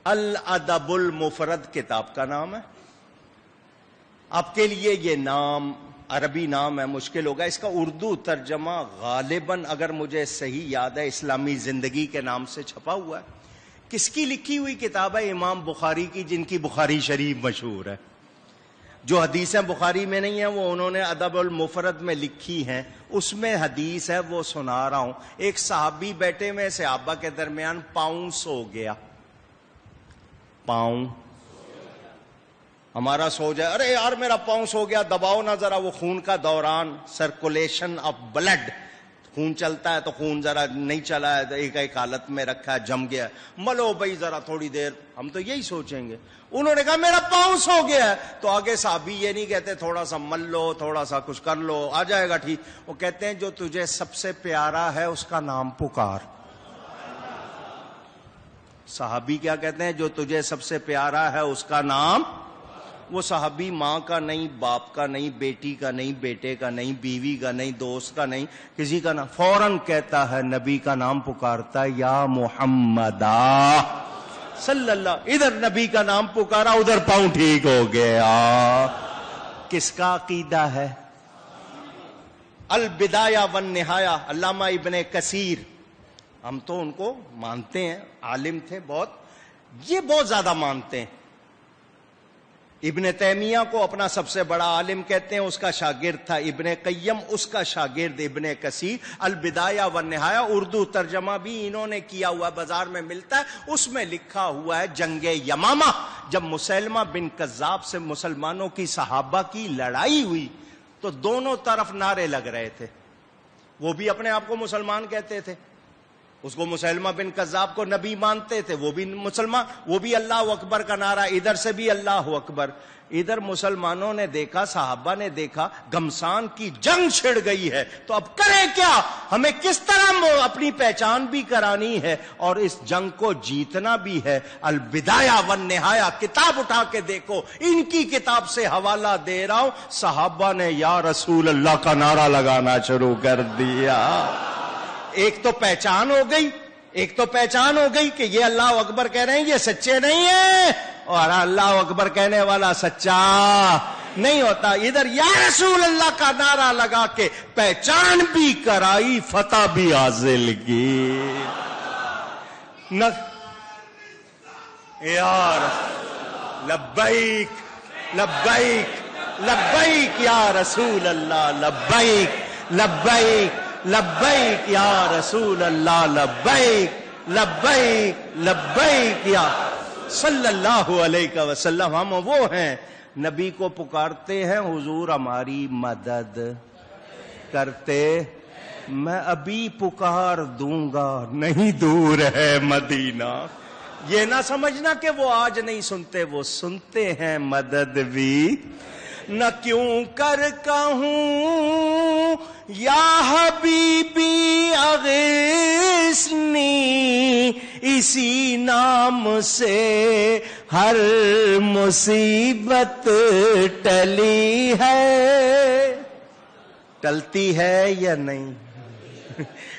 الادب المفرد کتاب کا نام ہے. آپ کے لیے یہ نام عربی نام ہے، مشکل ہوگا. اس کا اردو ترجمہ غالباً اگر مجھے صحیح یاد ہے اسلامی زندگی کے نام سے چھپا ہوا ہے. کس کی لکھی ہوئی کتاب ہے؟ امام بخاری کی، جن کی بخاری شریف مشہور ہے. جو حدیثیں بخاری میں نہیں ہیں وہ انہوں نے ادب المفرد میں لکھی ہیں. اس میں حدیث ہے، وہ سنا رہا ہوں. ایک صحابی بیٹھے میں صحابہ کے درمیان پاؤں سو گیا. پاؤں ہمارا سو جائے، ارے یار میرا پاؤں سو گیا، دباؤ نہ ذرا، وہ خون کا دوران، سرکولیشن آف بلڈ، خون چلتا ہے تو خون ذرا نہیں چلا ہے، ایک حالت میں رکھا ہے، جم گیا، ملو بھائی ذرا تھوڑی دیر. ہم تو یہی سوچیں گے. انہوں نے کہا میرا پاؤں سو گیا ہے، تو آگے صحابی یہ نہیں کہتے تھوڑا سا مل لو، تھوڑا سا کچھ کر لو، آ جائے گا ٹھیک. وہ کہتے ہیں جو تجھے سب سے پیارا ہے اس کا نام پکار. صحابی کیا کہتے ہیں؟ جو تجھے سب سے پیارا ہے اس کا نام. وہ صحابی ماں کا نہیں، باپ کا نہیں، بیٹی کا نہیں، بیٹے کا نہیں، بیوی کا نہیں، دوست کا نہیں، کسی کا نام. فوراً کہتا ہے، نبی کا نام پکارتا ہے، یا محمدا صلی اللہ. ادھر نبی کا نام پکارا، ادھر پاؤں ٹھیک ہو گیا. کس کا عقیدہ ہے؟ البدایہ والنہایہ علامہ ابن کثیر. ہم تو ان کو مانتے ہیں، عالم تھے بہت، یہ بہت زیادہ مانتے ہیں. ابن تیمیہ کو اپنا سب سے بڑا عالم کہتے ہیں، اس کا شاگرد تھا ابن قیم، اس کا شاگرد ابن کثیر. البدایہ والنہایہ اردو ترجمہ بھی انہوں نے کیا ہوا، بازار میں ملتا ہے. اس میں لکھا ہوا ہے جنگ یمامہ، جب مسیلمہ بن کذاب سے مسلمانوں کی صحابہ کی لڑائی ہوئی تو دونوں طرف نعرے لگ رہے تھے. وہ بھی اپنے آپ کو مسلمان کہتے تھے، اس کو مسلمہ بن کذاب کو نبی مانتے تھے، وہ بھی مسلمان، وہ بھی اللہ اکبر کا نعرہ، ادھر سے بھی اللہ اکبر. ادھر مسلمانوں نے دیکھا، صحابہ نے دیکھا گھمسان کی جنگ چھڑ گئی ہے، تو اب کریں کیا؟ ہمیں کس طرح اپنی پہچان بھی کرانی ہے اور اس جنگ کو جیتنا بھی ہے. البدایہ والنہایہ کتاب اٹھا کے دیکھو، ان کی کتاب سے حوالہ دے رہا ہوں. صحابہ نے یا رسول اللہ کا نعرہ لگانا شروع کر دیا. ایک تو پہچان ہو گئی، ایک تو پہچان ہو گئی کہ یہ اللہ اکبر کہہ رہے ہیں، یہ سچے نہیں ہیں، اور اللہ اکبر کہنے والا سچا نہیں ہوتا. ادھر یا رسول اللہ کا نعرہ لگا کے پہچان بھی کرائی، فتح بھی حاصل کی. یار لبیک لبیک لبیک یا رسول اللہ، لبیک لبیک لبیک یا رسول اللہ، لبیک لبیک لبیک یا صلی اللہ علیہ وسلم. ہم وہ ہیں نبی کو پکارتے ہیں، حضور ہماری مدد کرتے. میں ابھی پکار دوں گا، نہیں دور ہے مدینہ. یہ نہ سمجھنا کہ وہ آج نہیں سنتے، وہ سنتے ہیں مدد بھی. نہ کیوں کر کہوں یا حبیبی اغثنی، اسی نام سے ہر مصیبت ٹلی ہے. ٹلتی ہے یا نہیں؟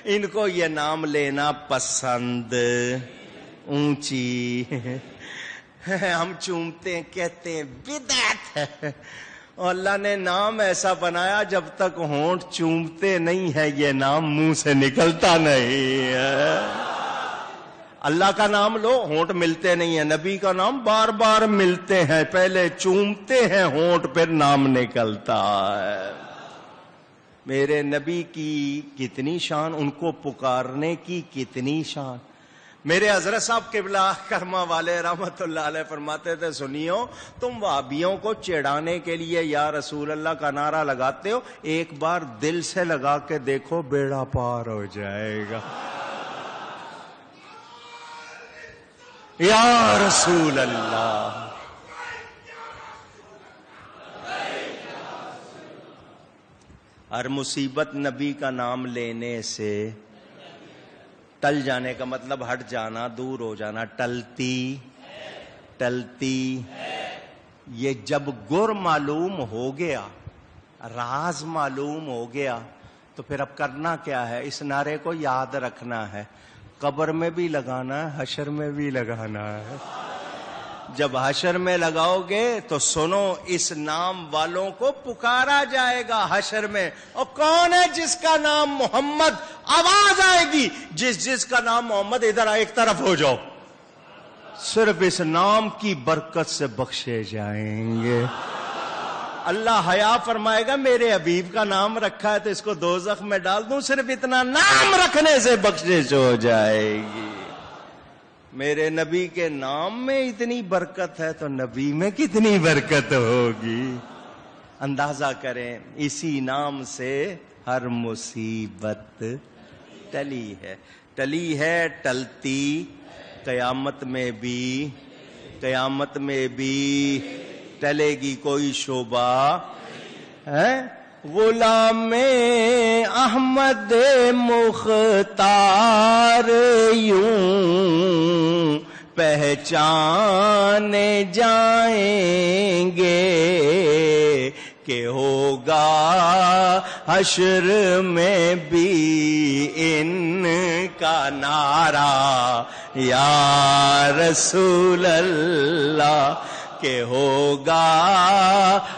ان کو یہ نام لینا پسند. اونچی ہم چومتے ہیں، کہتے ہیں بدعت ہے. اور اللہ نے نام ایسا بنایا جب تک ہونٹ چومتے نہیں ہے یہ نام منہ سے نکلتا نہیں ہے. اللہ کا نام لو، ہونٹ ملتے نہیں ہیں. نبی کا نام بار بار ملتے ہیں، پہلے چومتے ہیں ہونٹ، پھر نام نکلتا ہے. میرے نبی کی کتنی شان، ان کو پکارنے کی کتنی شان. میرے حضرت صاحب قبلہ کرما والے رحمت اللہ علیہ فرماتے تھے، سنیو تم وہابیوں کو چڑھانے کے لیے یا رسول اللہ کا نعرہ لگاتے ہو، ایک بار دل سے لگا کے دیکھو، بیڑا پار ہو جائے گا. یا رسول اللہ. ہر مصیبت نبی کا نام لینے سے ٹل جانے کا مطلب ہٹ جانا، دور ہو جانا. ٹلتی ٹلتی. یہ جب گر معلوم ہو گیا، راز معلوم ہو گیا، تو پھر اب کرنا کیا ہے؟ اس نعرے کو یاد رکھنا ہے، قبر میں بھی لگانا ہے، حشر میں بھی لگانا ہے. جب حشر میں لگاؤ گے تو سنو اس نام والوں کو پکارا جائے گا حشر میں. اور کون ہے جس کا نام محمد؟ آواز آئے گی جس کا نام محمد ادھر ایک طرف ہو جاؤ. صرف اس نام کی برکت سے بخشے جائیں گے. اللہ حیا فرمائے گا میرے حبیب کا نام رکھا ہے تو اس کو دوزخ میں ڈال دوں، صرف اتنا نام رکھنے سے بخشش ہو جائے گی. میرے نبی کے نام میں اتنی برکت ہے تو نبی میں کتنی برکت ہوگی. اندازہ کریں اسی نام سے ہر مصیبت ٹلی ہے ٹلتی قیامت میں بھی ٹلے گی کوئی شعبہ ہے. غلام احمد مختار یوں پہچانے جائیں گے کہ ہوگا حشر میں بھی ان کا نعرہ یا رسول اللہ، کہ ہوگا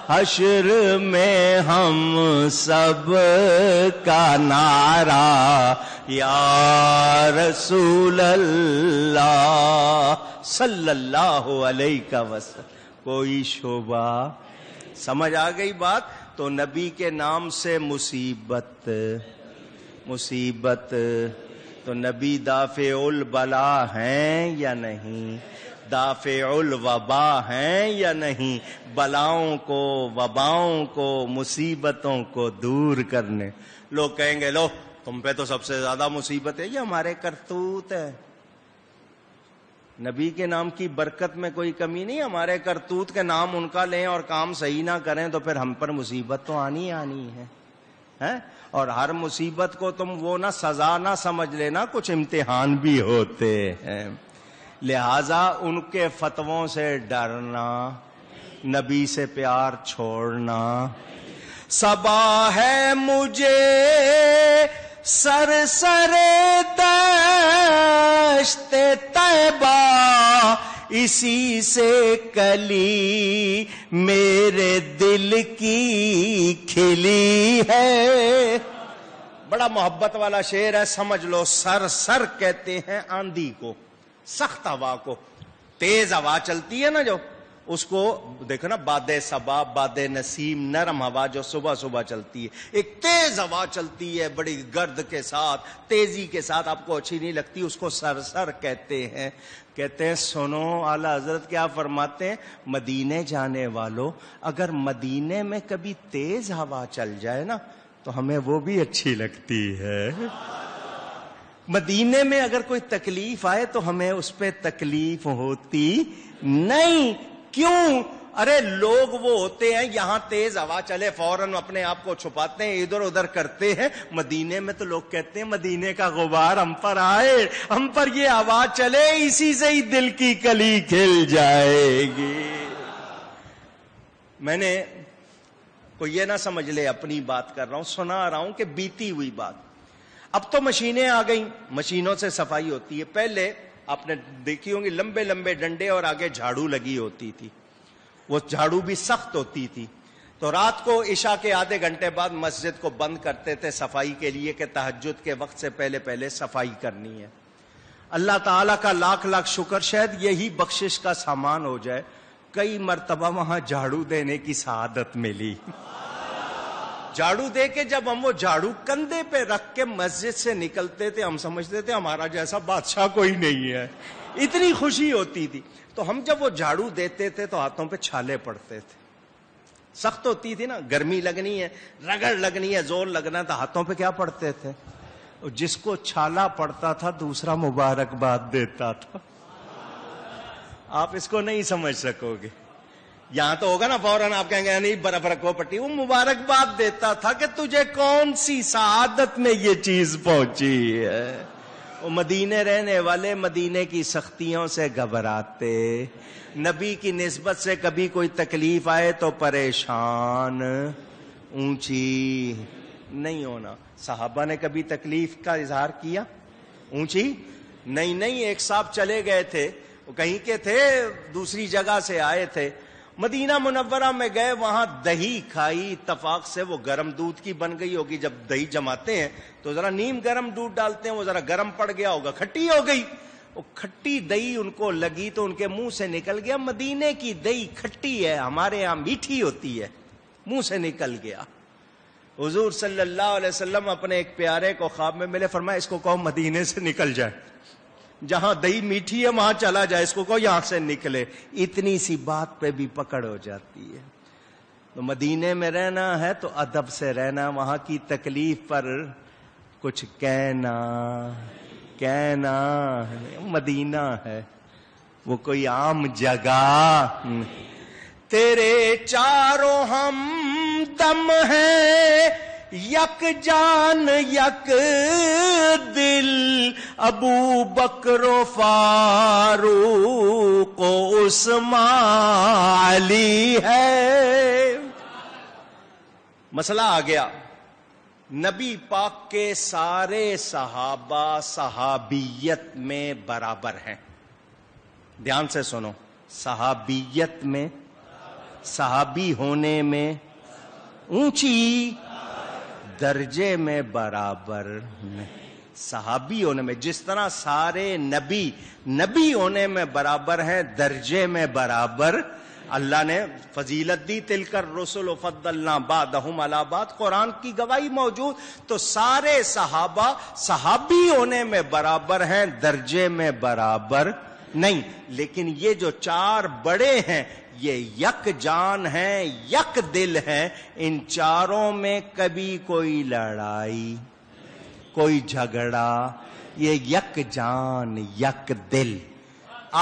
حشر میں ہم سب کا نعرہ یا رسول اللہ صلی اللہ علیہ وسلم. کوئی شعبہ سمجھ آ گئی بات؟ تو نبی کے نام سے مصیبت تو نبی دافع البلا ہیں یا نہیں؟ دافع الوبا ہیں یا نہیں؟ بلاؤں کو، وباؤں کو، مصیبتوں کو دور کرنے. لوگ کہیں گے لو تم پہ تو سب سے زیادہ مصیبت ہے. یہ ہمارے کرتوت ہے. نبی کے نام کی برکت میں کوئی کمی نہیں. ہمارے کرتوت کے نام ان کا لیں اور کام صحیح نہ کریں تو پھر ہم پر مصیبت تو آنی ہے. اور ہر مصیبت کو تم وہ نہ سزا نہ سمجھ لینا، کچھ امتحان بھی ہوتے ہیں. لہذا ان کے فتووں سے ڈرنا، نبی سے پیار چھوڑنا. صبا ہے مجھے سر دشت طیبہ، اسی سے کلی میرے دل کی کھلی ہے. بڑا محبت والا شعر ہے، سمجھ لو. سر کہتے ہیں آندھی کو، سخت ہوا کو. تیز ہوا چلتی ہے نا جو، اس کو دیکھو نا، باد صبا، باد نسیم، نرم ہوا جو صبح صبح چلتی ہے. ایک تیز ہوا چلتی ہے بڑی گرد کے ساتھ، تیزی کے ساتھ، آپ کو اچھی نہیں لگتی، اس کو سر کہتے ہیں. کہتے ہیں سنو اعلیٰ حضرت کیا فرماتے ہیں، مدینے جانے والوں، اگر مدینے میں کبھی تیز ہوا چل جائے نا تو ہمیں وہ بھی اچھی لگتی ہے. مدینے میں اگر کوئی تکلیف آئے تو ہمیں اس پہ تکلیف ہوتی نہیں. کیوں؟ ارے لوگ وہ ہوتے ہیں یہاں تیز ہوا چلے فوراً اپنے آپ کو چھپاتے ہیں، ادھر ادھر کرتے ہیں. مدینے میں تو لوگ کہتے ہیں مدینے کا غبار ہم پر آئے، ہم پر یہ ہوا چلے، اسی سے ہی دل کی کلی کھل جائے گی. میں نے کوئی یہ نہ سمجھ لے اپنی بات کر رہا ہوں، سنا رہا ہوں کہ بیتی ہوئی بات. اب تو مشینیں آ گئیں، مشینوں سے صفائی ہوتی ہے. پہلے آپ نے دیکھی ہوں گی لمبے لمبے ڈنڈے اور آگے جھاڑو لگی ہوتی تھی. وہ جھاڑو بھی سخت ہوتی تھی. تو رات کو عشاء کے آدھے گھنٹے بعد مسجد کو بند کرتے تھے صفائی کے لیے کہ تہجد کے وقت سے پہلے صفائی کرنی ہے. اللہ تعالیٰ کا لاکھ لاکھ شکر، شاید یہی بخشش کا سامان ہو جائے. کئی مرتبہ وہاں جھاڑو دینے کی سعادت ملی. جھاڑو دے کے جب ہم وہ جھاڑو کندھے پہ رکھ کے مسجد سے نکلتے تھے، ہم سمجھتے تھے ہمارا جیسا بادشاہ کوئی نہیں ہے. اتنی خوشی ہوتی تھی. تو ہم جب وہ جھاڑو دیتے تھے تو ہاتھوں پہ چھالے پڑتے تھے. سخت ہوتی تھی نا، گرمی لگنی ہے، رگڑ لگنی ہے، زور لگنا ہے، تو ہاتھوں پہ کیا پڑتے تھے. جس کو چھالا پڑتا تھا دوسرا مبارکباد دیتا تھا. آپ اس کو نہیں سمجھ سکو گے. یہاں تو ہوگا نا فوراً آپ کہیں گے نہیں برف رکھو پٹی. وہ مبارکباد دیتا تھا کہ تجھے کون سی سعادت میں یہ چیز پہنچی ہے. وہ مدینے رہنے والے مدینے کی سختیوں سے گھبراتے، نبی کی نسبت سے کبھی کوئی تکلیف آئے تو پریشان، اونچی نہیں ہونا. صحابہ نے کبھی تکلیف کا اظہار کیا؟ اونچی نہیں. ایک صاحب چلے گئے تھے، وہ کہیں کے تھے, دوسری جگہ سے آئے تھے, مدینہ منورہ میں گئے, وہاں دہی کھائی, اتفاق سے وہ گرم دودھ کی بن گئی ہوگی. جب دہی جماتے ہیں تو ذرا نیم گرم دودھ ڈالتے ہیں, وہ ذرا گرم پڑ گیا ہوگا, کھٹی ہو گئی. وہ کھٹی دہی ان کو لگی تو ان کے منہ سے نکل گیا, مدینے کی دہی کھٹی ہے, ہمارے یہاں میٹھی ہوتی ہے, منہ سے نکل گیا. حضور صلی اللہ علیہ وسلم اپنے ایک پیارے کو خواب میں ملے, فرمایا اس کو کہو مدینے سے نکل جائے, جہاں دہی میٹھی ہے وہاں چلا جائے, اس کو کہو یہاں سے نکلے. اتنی سی بات پہ بھی پکڑ ہو جاتی ہے. تو مدینے میں رہنا ہے تو ادب سے رہنا, وہاں کی تکلیف پر کچھ کہنا مدینہ ہے وہ کوئی عام جگہ. تیرے چاروں ہم دم ہے, یک جان یک دل, ابو بکر و فاروق و عثمان علی ہے. مسئلہ آ گیا, نبی پاک کے سارے صحابہ صحابیت میں برابر ہیں. دھیان سے سنو, صحابیت میں, صحابی ہونے میں, اونچی درجے میں برابر نہیں. صحابی ہونے میں جس طرح سارے نبی ہونے میں برابر ہیں, درجے میں برابر. اللہ نے فضیلت دی, تلک الرسل فضلنا بعضهم علی بعض, قرآن کی گواہی موجود. تو سارے صحابہ صحابی ہونے میں برابر ہیں, درجے میں برابر نہیں. لیکن یہ جو چار بڑے ہیں یہ یک جان ہیں, یک دل ہیں. ان چاروں میں کبھی کوئی لڑائی, کوئی جھگڑا, یہ یک جان یک دل.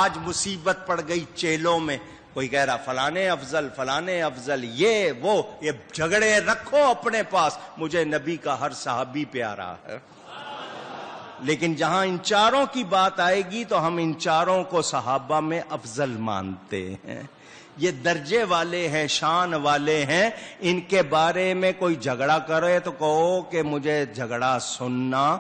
آج مصیبت پڑ گئی چیلوں میں, کوئی کہہ رہا فلانے افضل, یہ جھگڑے رکھو اپنے پاس, مجھے نبی کا ہر صحابی پیارا ہے. لیکن جہاں ان چاروں کی بات آئے گی تو ہم ان چاروں کو صحابہ میں افضل مانتے ہیں. یہ درجے والے ہیں, شان والے ہیں. ان کے بارے میں کوئی جھگڑا کرے تو کہو کہ مجھے جھگڑا سننا.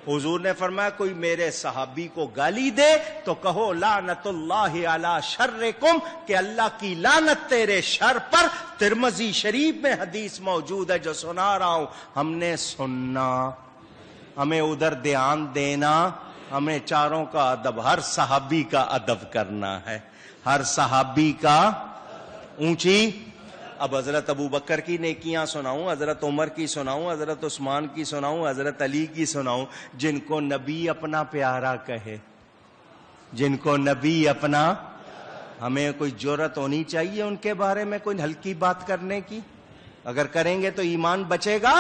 حضور نے فرمایا کوئی میرے صحابی کو گالی دے تو کہو لعنت اللہ علی شرکم, کہ اللہ کی لعنت تیرے شر پر. ترمذی شریف میں حدیث موجود ہے جو سنا رہا ہوں. ہم نے سننا, ہمیں ادھر دھیان دینا, ہمیں چاروں کا ادب, ہر صحابی کا ادب کرنا ہے, ہر صحابی کا اونچی. اب حضرت ابو بکر کی نیکیاں سناؤں, حضرت عمر کی سناؤں, حضرت عثمان کی سناؤں, حضرت علی کی سناؤں, جن کو نبی اپنا پیارا کہے, جن کو نبی اپنا. ہمیں کوئی جرأت ہونی چاہیے ان کے بارے میں کوئی ہلکی بات کرنے کی. اگر کریں گے تو ایمان بچے گا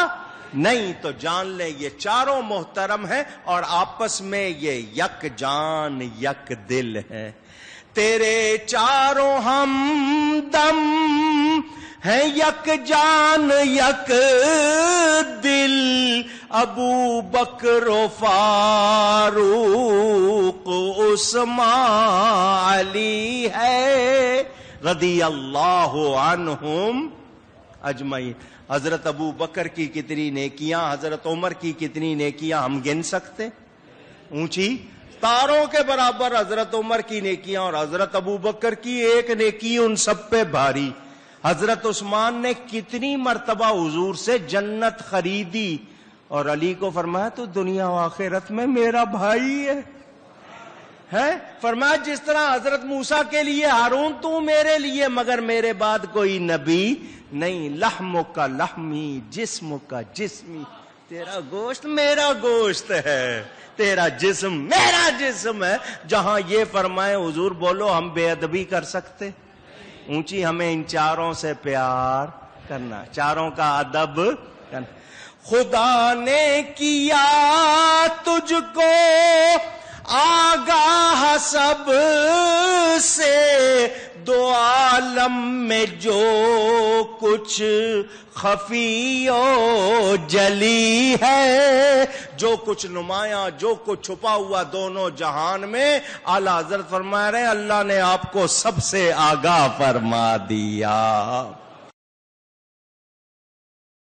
نہیں. تو جان لیں یہ چاروں محترم ہیں اور آپس میں یہ یک جان یک دل ہے. تیرے چاروں ہم دم ہیں, یک جان یک دل, ابو بکر و فاروق عثمان علی ہے رضی اللہ عنہم اجمعین. حضرت ابو بکر کی کتنی نیکیاں, حضرت عمر کی کتنی نیکیاں ہم گن سکتے؟ اونچی تاروں کے برابر حضرت عمر کی نیکیاں, اور حضرت ابو بکر کی ایک نیکی ان سب پہ بھاری. حضرت عثمان نے کتنی مرتبہ حضور سے جنت خریدی, اور علی کو فرمایا تو دنیا و آخرت میں میرا بھائی ہے. فرمایا جس طرح حضرت موسیٰ کے لیے ہارون تو میرے لیے, مگر میرے بعد کوئی نبی نہیں. لحم کا لحمی, جسم کا جسمی, تیرا گوشت میرا گوشت ہے, تیرا جسم میرا جسم ہے. جہاں یہ فرمائے حضور بولو ہم بے ادبی کر سکتے؟ اونچی. ہمیں ان چاروں سے پیار کرنا, چاروں کا ادب کرنا. خدا نے کیا تجھ کو آگاہ سب سے, دو عالم میں جو کچھ خفی و جلی ہے, جو کچھ نمایاں جو کچھ چھپا ہوا دونوں جہان میں. اعلیٰ حضرت فرما رہے ہیں اللہ نے آپ کو سب سے آگاہ فرما دیا.